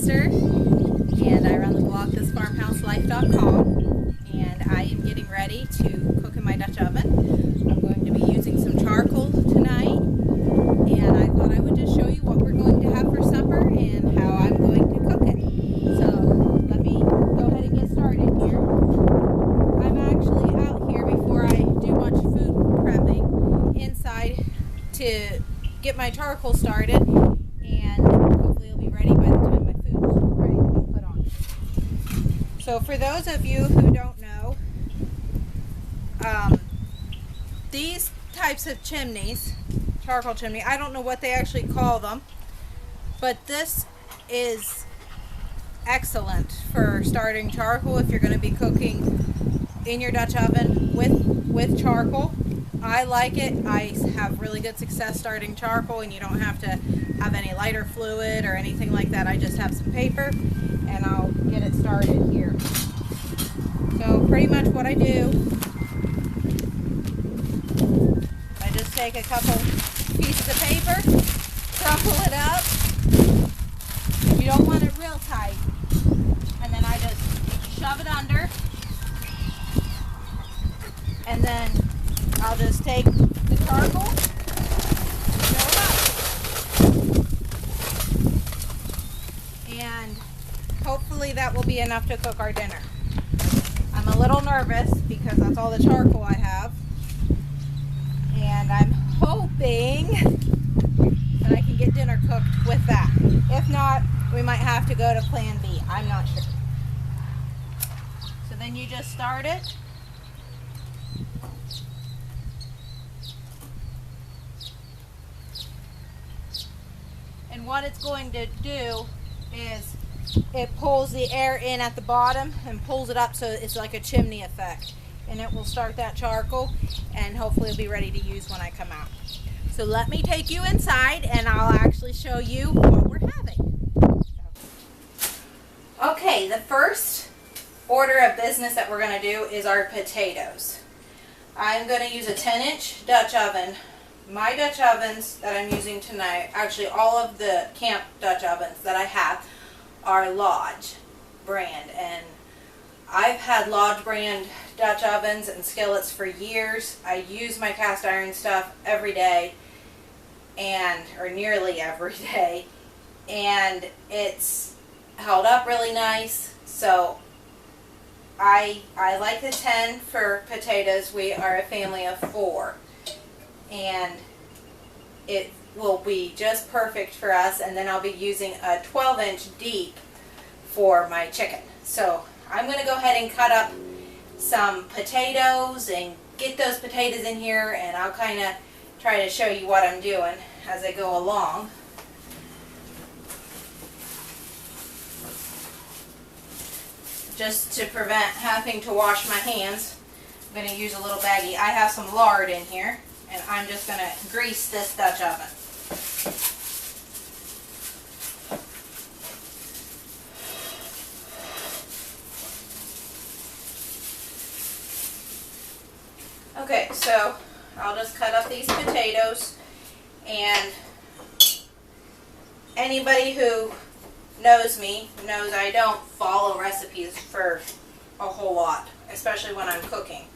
sister, and I run the blog thisfarmhouselife.com, and I am getting ready to cook in my Dutch oven. I'm going to be using some charcoal tonight, and I thought I would just show you what we're going to have for supper and how I'm going to cook it. So let me go ahead and get started here. I'm actually out here before I do much food prepping inside to get my charcoal started, and hopefully it'll be ready by the time my food's ready to be put on. So for those of you who don't know, these types of chimneys, charcoal chimney, I don't know what they actually call them, but this is excellent for starting charcoal if you're going to be cooking in your Dutch oven with charcoal. I like it. I have really good success starting charcoal, and you don't have to have any lighter fluid or anything like that. I just have some paper and I'll get it started here. So pretty much what I do, I just take a couple pieces of paper, crumple it up. You don't want it real tight, and then I just shove it under, and then I'll just take the charcoal, fill it up, and hopefully that will be enough to cook our dinner. I'm a little nervous because that's all the charcoal I have, and I'm hoping that I can get dinner cooked with that. If not, we might have to go to plan B. I'm not sure. So then you just start it. And what it's going to do is it pulls the air in at the bottom and pulls it up so it's like a chimney effect. And it will start that charcoal, and hopefully it'll be ready to use when I come out. So let me take you inside and I'll actually show you what we're having. Okay, the first order of business that we're going to do is our potatoes. I'm going to use a 10-inch Dutch oven. My Dutch ovens that I'm using tonight, actually all of the camp Dutch ovens that I have are Lodge brand, and I've had Lodge brand Dutch ovens and skillets for years. I use my cast iron stuff every day, or nearly every day, and it's held up really nice. So I like the 10 for potatoes. We are a family of 4. And it will be just perfect for us. And then I'll be using a 12-inch deep for my chicken. So I'm going to go ahead and cut up some potatoes and get those potatoes in here, and I'll kind of try to show you what I'm doing as I go along. Just to prevent having to wash my hands, I'm going to use a little baggie. I have some lard in here, and I'm just going to grease this Dutch oven. Okay, so I'll just cut up these potatoes, and anybody who knows me knows I don't follow recipes for a whole lot, especially when I'm cooking.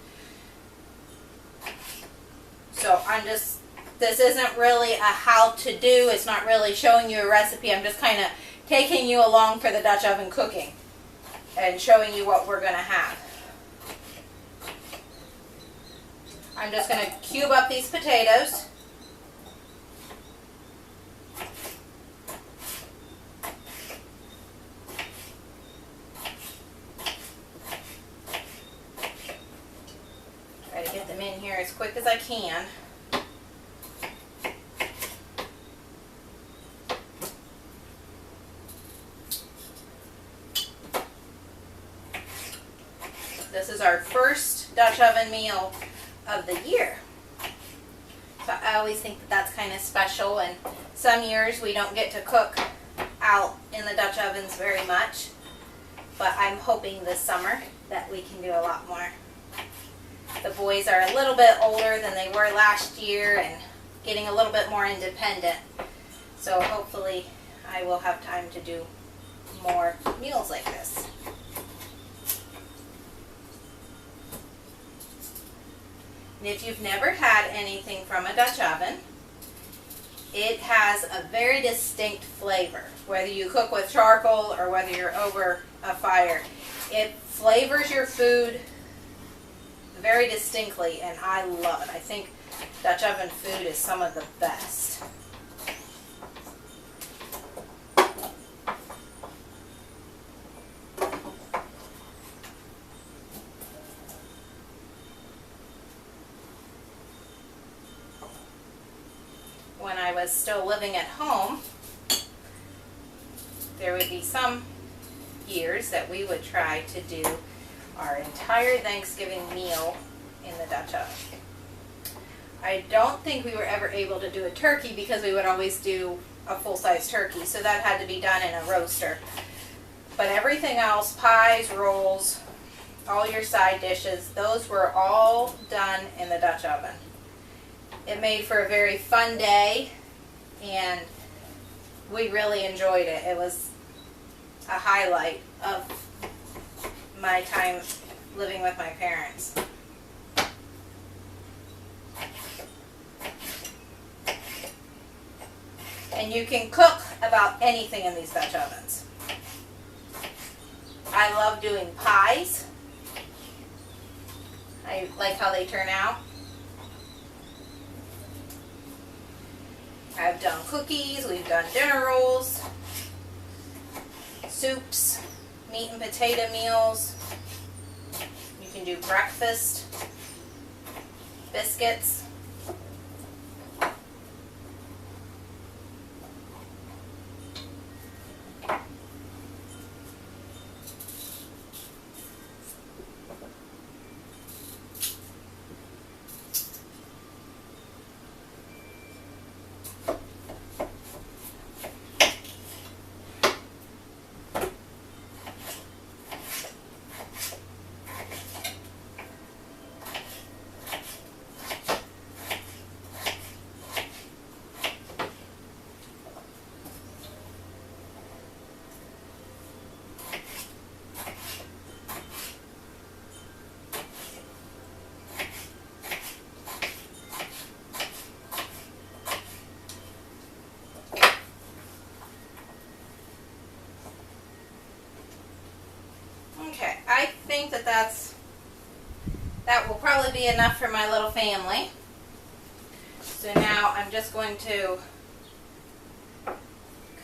So this isn't really a how to do, it's not really showing you a recipe, I'm just kind of taking you along for the Dutch oven cooking and showing you what we're going to have. I'm just going to cube up these potatoes. Try to get them in here as quick as I can. This is our first Dutch oven meal of the year. So I always think that that's kind of special, and some years we don't get to cook out in the Dutch ovens very much, but I'm hoping this summer that we can do a lot more. The boys are a little bit older than they were last year and getting a little bit more independent, so hopefully I will have time to do more meals like this. And if you've never had anything from a Dutch oven, it has a very distinct flavor. Whether you cook with charcoal or whether you're over a fire, it flavors your food very distinctly, and I love it. I think Dutch oven food is some of the best. When I was still living at home, there would be some years that we would try to do our entire Thanksgiving meal in the Dutch oven. I don't think we were ever able to do a turkey because we would always do a full-size turkey, so that had to be done in a roaster. But everything else, pies, rolls, all your side dishes, those were all done in the Dutch oven. It made for a very fun day, and we really enjoyed it. It was a highlight of my time living with my parents. And you can cook about anything in these Dutch ovens. I love doing pies. I like how they turn out. I've done cookies, we've done dinner rolls, soups, meat and potato meals. You can do breakfast, biscuits. Okay, I think that will probably be enough for my little family. So now I'm just going to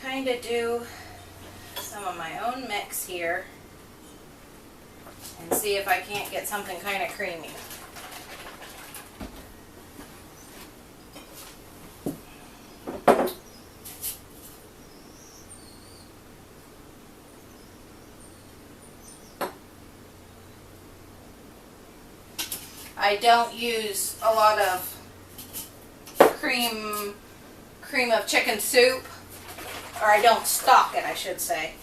kind of do some of my own mix here and see if I can't get something kind of creamy. I don't use a lot of cream of chicken soup, or I don't stock it, I should say.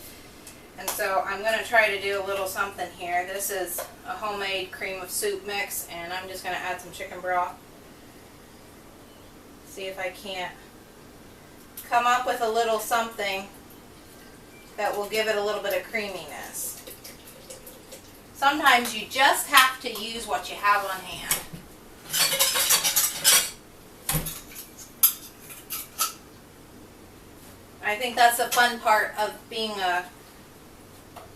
And so I'm going to try to do a little something here. This is a homemade cream of soup mix, and I'm just going to add some chicken broth. See if I can't come up with a little something that will give it a little bit of creaminess. Sometimes you just have to use what you have on hand. I think that's the fun part of being a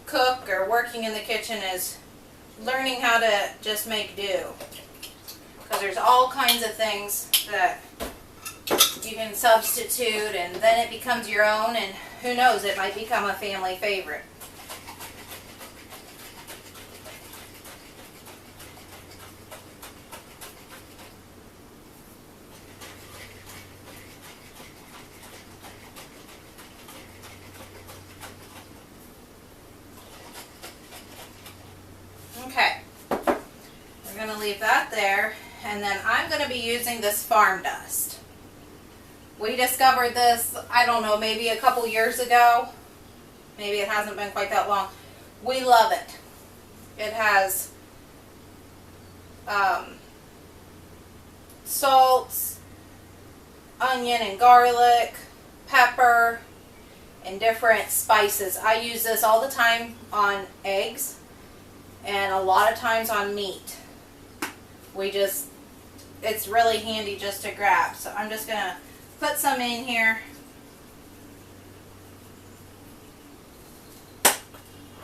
cook or working in the kitchen, is learning how to just make do. Because there's all kinds of things that you can substitute, and then it becomes your own, and who knows, it might become a family favorite. Okay, we're going to leave that there, and then I'm going to be using this farm dust. We discovered this, I don't know, maybe a couple years ago. Maybe it hasn't been quite that long. We love it. It has salt, onion and garlic, pepper, and different spices. I use this all the time on eggs and a lot of times on meat. It's really handy just to grab. So I'm just going to put some in here.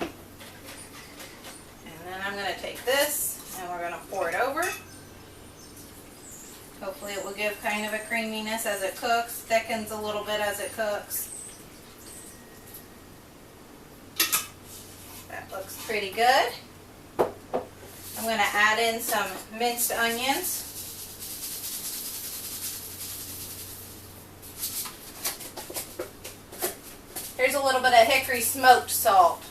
And then I'm going to take this and we're going to pour it over. Hopefully it will give kind of a creaminess as it cooks, thickens a little bit as it cooks. That looks pretty good. I'm going to add in some minced onions. Here's a little bit of hickory smoked salt.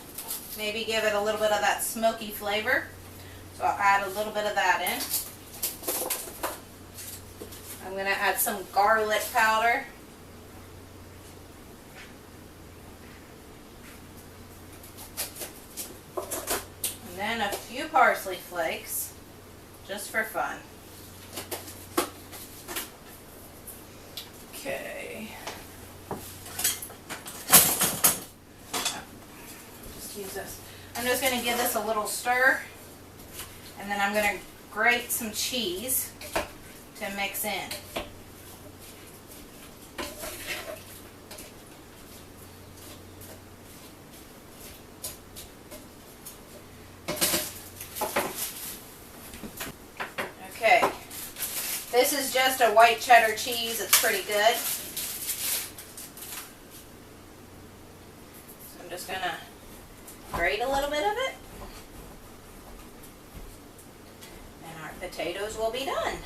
Maybe give it a little bit of that smoky flavor. So I'll add a little bit of that in. I'm going to add some garlic powder. And then a few parsley flakes, just for fun. Okay. Just use this. I'm just going to give this a little stir, and then I'm going to grate some cheese to mix in. Okay, this is just a white cheddar cheese. It's pretty good. So I'm just going to grate a little bit of it. And our potatoes will be done.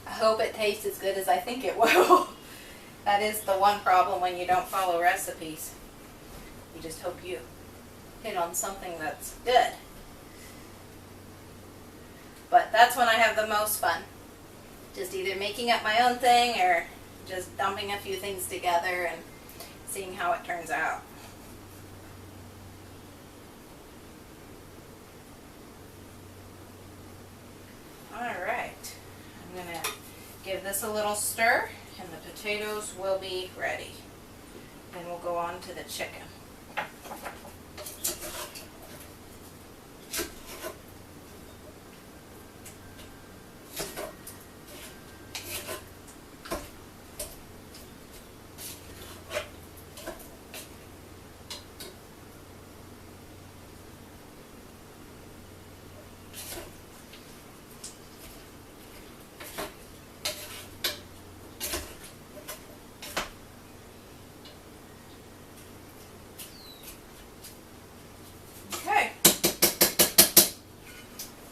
I hope it tastes as good as I think it will. That is the one problem when you don't follow recipes. You just hope you hit on something that's good. But that's when I have the most fun. Just either making up my own thing or just dumping a few things together and seeing how it turns out. Alright, I'm going to give this a little stir and the potatoes will be ready. Then we'll go on to the chicken.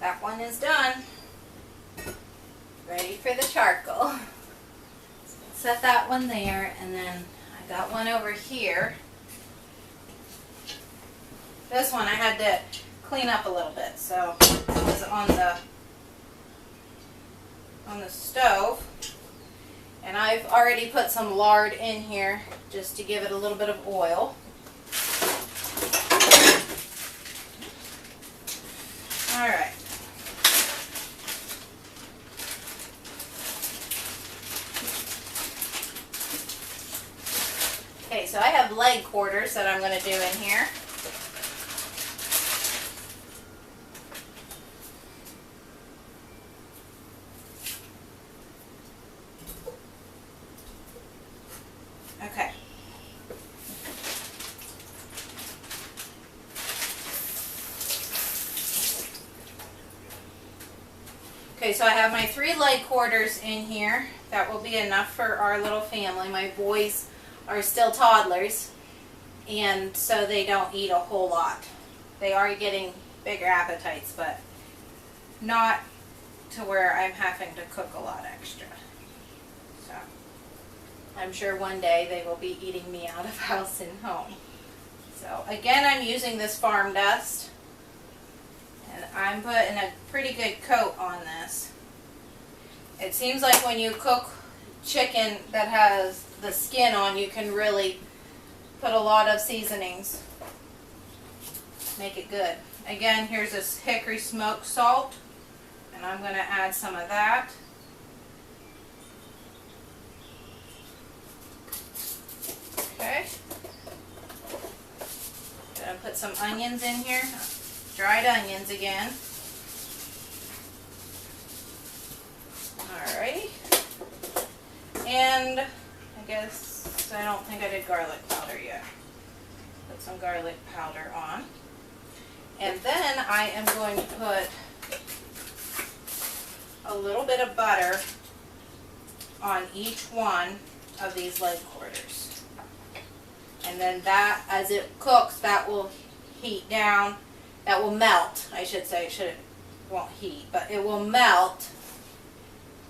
That one is done. Ready for the charcoal. So set that one there, and then I got one over here. This one I had to clean up a little bit, so it was on the stove. And I've already put some lard in here just to give it a little bit of oil. Alright. Okay, so I have leg quarters that I'm going to do in here. Okay. Okay, so I have my 3 leg quarters in here. That will be enough for our little family. My boys are still toddlers, and so they don't eat a whole lot. They are getting bigger appetites, but not to where I'm having to cook a lot extra. I'm sure one day they will be eating me out of house and home. So again, I'm using this farm dust, and I'm putting a pretty good coat on this. It seems like when you cook chicken that has the skin on, you can really put a lot of seasonings. Make it good. Again, here's this hickory smoked salt, and I'm going to add some of that. Okay. Gonna put some onions in here, dried onions again. Alrighty. And I guess I don't think I did garlic powder yet. Put some garlic powder on. And then I am going to put a little bit of butter on each one of these leg quarters. And then that, as it cooks, that will heat down, that will melt, I should say. It won't heat, but it will melt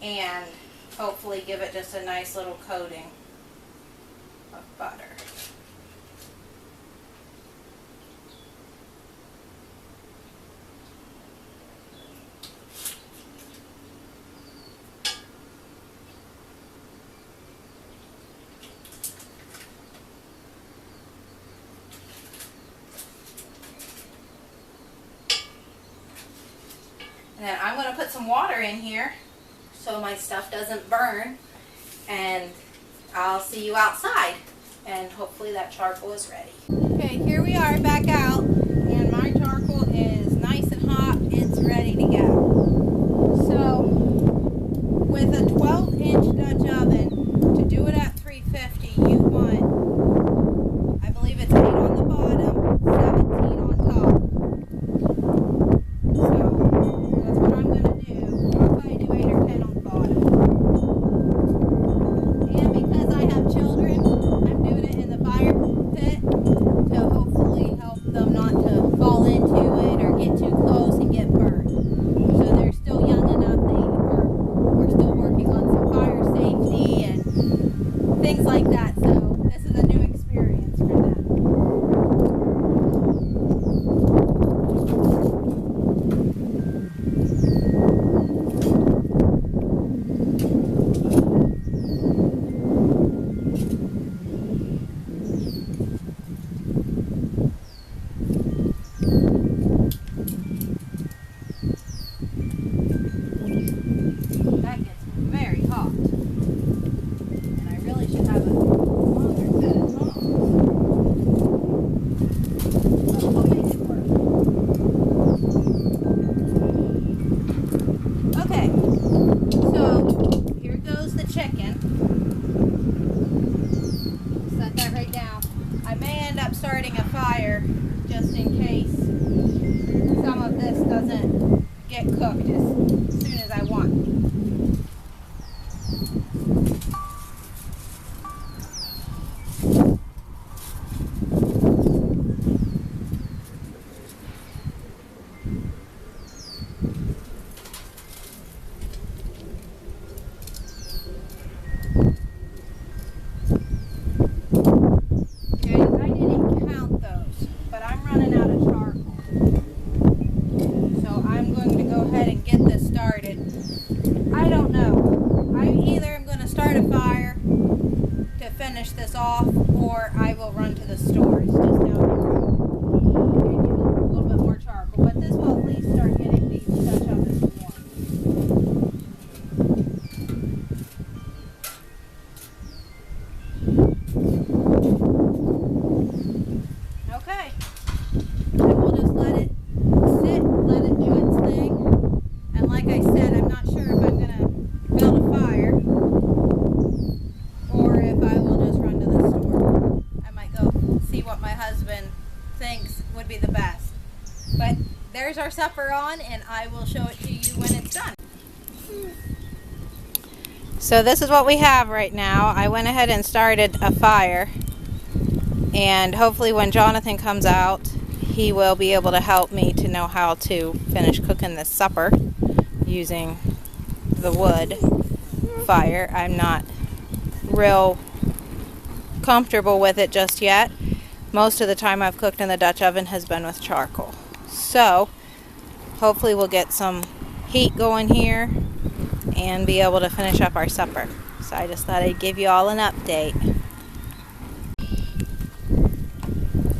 and hopefully give it just a nice little coating of butter. And then I'm going to put some water in here so my stuff doesn't burn, and I'll see you outside, and hopefully that charcoal is ready. Okay, here we are back out, and my charcoal is nice and hot. It's ready to go. So with a 12-inch Dutch oven, to do it at 350, you want, I believe it's 8 on the bottom, 17 on top. So that's what I'm going to do. I'll probably do 8 or 10 on the bottom. And because I have children, I'm doing it in the fire pit to hopefully help them not to fall into it or get too close and get burned. So they're still young enough, we're still working on some fire safety and things like that. So this is a new experience for them. That gets very hot, and I really should have a longer set of tongs, but we'll make it work. Okay, so here goes the chicken. Set that right down. I may end up starting a fire just in case some of this doesn't get cooked as soon as I want. Okay, I didn't count those, but I'm running out of charcoal. So I'm going to go ahead and get this started. I don't know. I either am going to start a fire to finish this off, or I will run to the store. It's just down the road. And get a little bit more charcoal. But this will at least start getting these Dutch ovens warm. Okay. And we'll just let it sit, let it do its thing. And like I said, I'm not sure if I'm going to build a fire or if I will just run to the store. I might go see what my husband thinks would be the best. But there's our supper on, and I will show it to you when it's done. So this is what we have right now. I went ahead and started a fire, and hopefully when Jonathan comes out, he will be able to help me to know how to finish cooking this supper using the wood fire. I'm not real comfortable with it just yet. Most of the time I've cooked in the Dutch oven has been with charcoal. So hopefully we'll get some heat going here and be able to finish up our supper. So I just thought I'd give you all an update.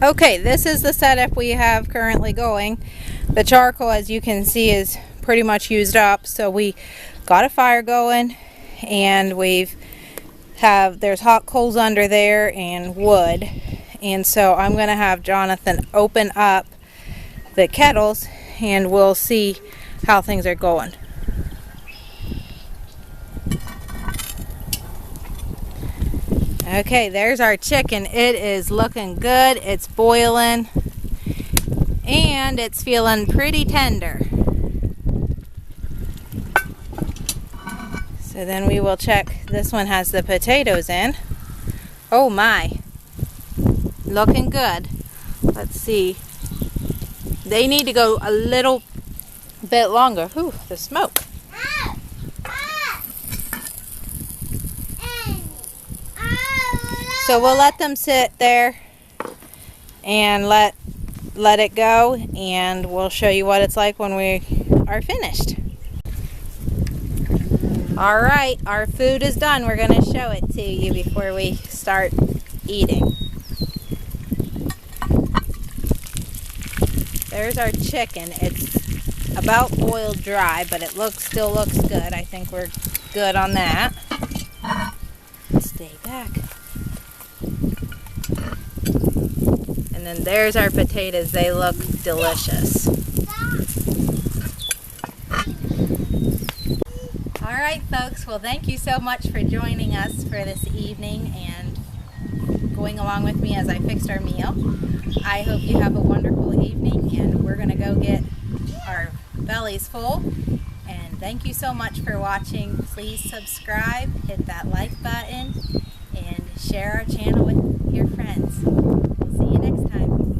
Okay, this is the setup we have currently going. The charcoal, as you can see, is pretty much used up. So we got a fire going, and there's hot coals under there and wood. And so I'm going to have Jonathan open up the kettles and we'll see how things are going. Okay, there's our chicken. It is looking good. It's boiling and it's feeling pretty tender. So then we will check. This one has the potatoes in. Oh my, looking good. Let's see. They need to go a little bit longer. Ooh, the smoke. So we'll let them sit there and let it go, and we'll show you what it's like when we are finished. All right, our food is done. We're going to show it to you before we start eating. There's our chicken. It's about boiled dry, but it still looks good. I think we're good on that. Stay back. And then there's our potatoes. They look delicious. All right, folks. Well, thank you so much for joining us for this evening and going along with me as I fixed our meal. I hope you have a wonderful evening, and we're going to go get our bellies full. And thank you so much for watching. Please subscribe, hit that like button, and share our channel with your friends. We'll see you next time.